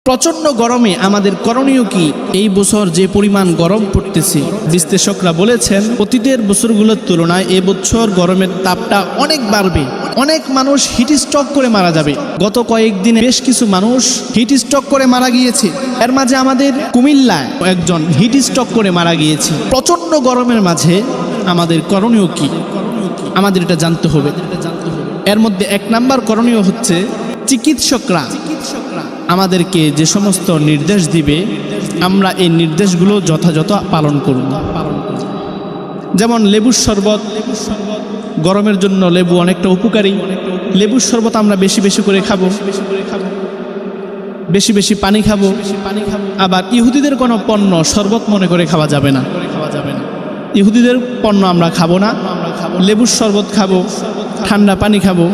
প্রচণ্ড গরমে আমাদের করণীয় কি? এই বছর যে পরিমাণ গরম পড়তেছে, বিশ্লেষকরা বলেছেন অতীতের বছরগুলোর তুলনায় এবছর গরমের তাপটা অনেক বাড়বে। অনেক মানুষ হিট স্ট্রোক করে মারা যাবে। গত কয়েকদিনে বেশ কিছু মানুষ হিট স্ট্রোক করে মারা গিয়েছে। এর মাঝে আমাদের কুমিল্লায় একজন হিট স্ট্রোক করে মারা গিয়েছে। প্রচণ্ড গরমের মাঝে আমাদের করণীয় কি? আমাদের এটা জানতে হবে। এর মধ্যে এক নাম্বার করণীয় হচ্ছে চিকিৎসকরা আমাদেরকে যে সমস্ত নির্দেশ দিবে আমরা এই নির্দেশগুলো যথাযথ পালন করব। যেমন লেবুর শরবত, গরমের জন্য লেবু অনেকটা উপকারী। লেবুর শরবত আমরা বেশি বেশি করে খাবো, বেশি বেশি পানি খাবো। আবার ইহুদিদের কোনো পণ্য শরবত মনে করে খাওয়া যাবে না। ইহুদিদের পণ্য আমরা খাবো না, লেবুর শরবত খাবো, ঠান্ডা পানি খাবো।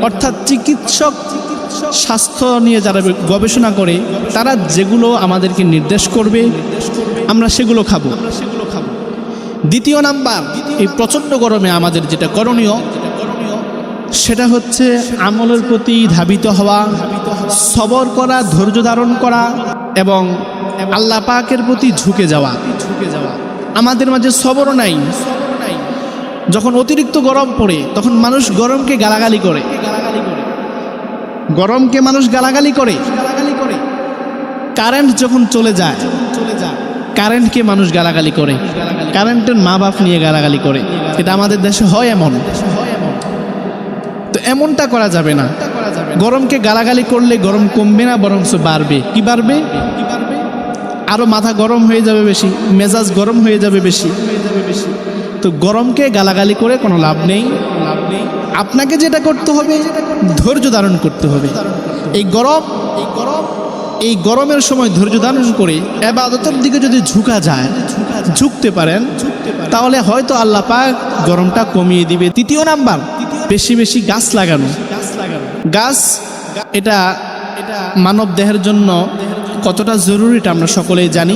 অর্থাৎ চিকিৎসক, স্বাস্থ্য নিয়ে যারা গবেষণা করে তারা যেগুলো আমাদেরকে নির্দেশ করবে আমরা সেগুলো খাবো। দ্বিতীয় নাম্বার, এই প্রচণ্ড গরমে আমাদের যেটা করণীয় সেটা হচ্ছে আমলের প্রতি ধাবিত হওয়া, সবর করা, ধৈর্য ধারণ করা এবং আল্লাহ পাকের প্রতি ঝুঁকে যাওয়া। আমাদের মাঝে সবরও নাই। যখন অতিরিক্ত গরম পড়ে তখন মানুষ গরমকে গালাগালি করে, গরমকে মানুষ গালাগালি করে। কারেন্ট যখন চলে যায় কারেন্টকে মানুষ গালাগালি করে, কারেন্টের মা বাপ নিয়ে গালাগালি করে। এটা আমাদের দেশে হয় এমন। তো এমনটা করা যাবে না। গরমকে গালাগালি করলে গরম কমবে না, বরং বাড়বে। কি বাড়বে? আরো মাথা গরম হয়ে যাবে বেশি, মেজাজ গরম হয়ে যাবে বেশি। তো গরমকে গালাগালি করে কোনো লাভ নেই। আপনাকে যেটা করতে হবে ধৈর্য ধারণ করতে হবে। এই গরমের সময় ধৈর্য ধারণ করে ইবাদতের দিকে যদি ঝুঁকতে পারেন তাহলে হয়তো আল্লাহ পাক গরমটা কমিয়ে দিবে। তৃতীয় নাম্বার, বেশি বেশি গাছ লাগানো। গাছ এটা মানব দেহের জন্য কতটা জরুরি এটা আমরা সকলেই জানি।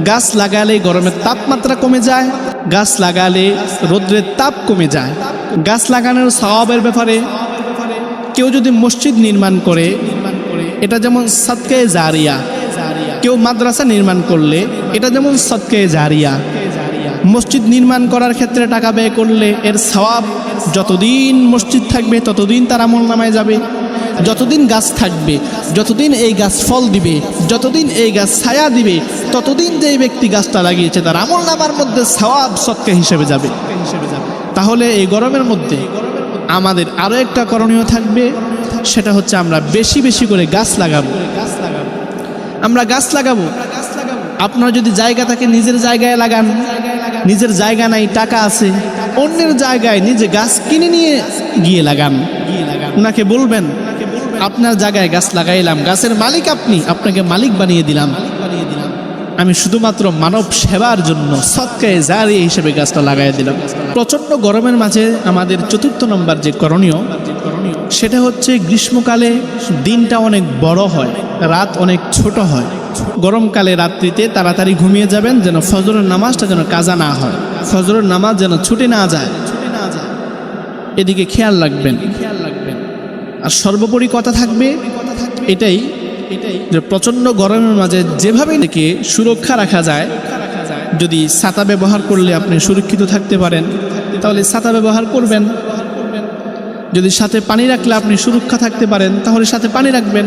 গাছ লাগালে গরমের তাপমাত্রা কমে যায়, গাছ লাগালে রৌদ্রের তাপ কমে যায়। গাছ লাগানোর সওয়াবের ব্যাপারে কেউ যদি মসজিদ নির্মাণ করে এটা যেমন সাদকায়ে জারিয়া, কেউ মাদ্রাসা নির্মাণ করলে এটা যেমন সাদকায়ে জারিয়া। মসজিদ নির্মাণ করার ক্ষেত্রে টাকা ব্যয় করলে এর সওয়াব যতদিন মসজিদ থাকবে ততদিন তার আমলনামায় যাবে। যতদিন গাছ থাকবে, যতদিন এই গাছ ফল দিবে, যতদিন এই গাছ ছায়া দিবে, ততদিন যেই ব্যক্তি গাছটা লাগিয়েছে তার আমলনামার মধ্যে সওয়াব সদকা হিসেবে যাবে। তাহলে এই গরমের মধ্যে আমাদের আরও একটা করণীয় থাকবে, সেটা হচ্ছে আমরা বেশি বেশি করে গাছ লাগাবো। আমরা গাছ লাগাবো। আপনার যদি জায়গা থাকে নিজের জায়গায় লাগান। নিজের জায়গা নাই, টাকা আছে, অন্যের জায়গায় নিজে গাছ কিনে নিয়ে গিয়ে লাগান। ওনাকে বলবেন আপনার জায়গায় গাছ লাগাইলাম, গাছের মালিক আপনি, আপনাকে মালিক বানিয়ে দিলাম, আমি শুধুমাত্র মানব সেবার জন্য সদকায়ে জারিয়া হিসেবে গাছটা লাগাই দিলাম। প্রচণ্ড গরমের মাঝে আমাদের চতুর্থ নম্বর যে করণীয় সেটা হচ্ছে গ্রীষ্মকালে দিনটা অনেক বড় হয়, রাত অনেক ছোট হয়। গরমকালে রাত্রিতে তাড়াতাড়ি ঘুমিয়ে যাবেন যেন ফজরের নামাজটা যেন কাজা না হয়, ফজরের নামাজ যেন ছুটে না যায়, এদিকে খেয়াল রাখবেন। আর সর্বোপরি কথা থাকবে এটাই যে প্রচণ্ড গরমের মাঝে যেভাবে থেকে সুরক্ষা রাখা যায়, যদি ছাতা ব্যবহার করলে আপনি সুরক্ষিত থাকতে পারেন তাহলে ছাতা ব্যবহার করবেন। যদি সাথে পানি রাখলে আপনি সুরক্ষা থাকতে পারেন তাহলে সাথে পানি রাখবেন।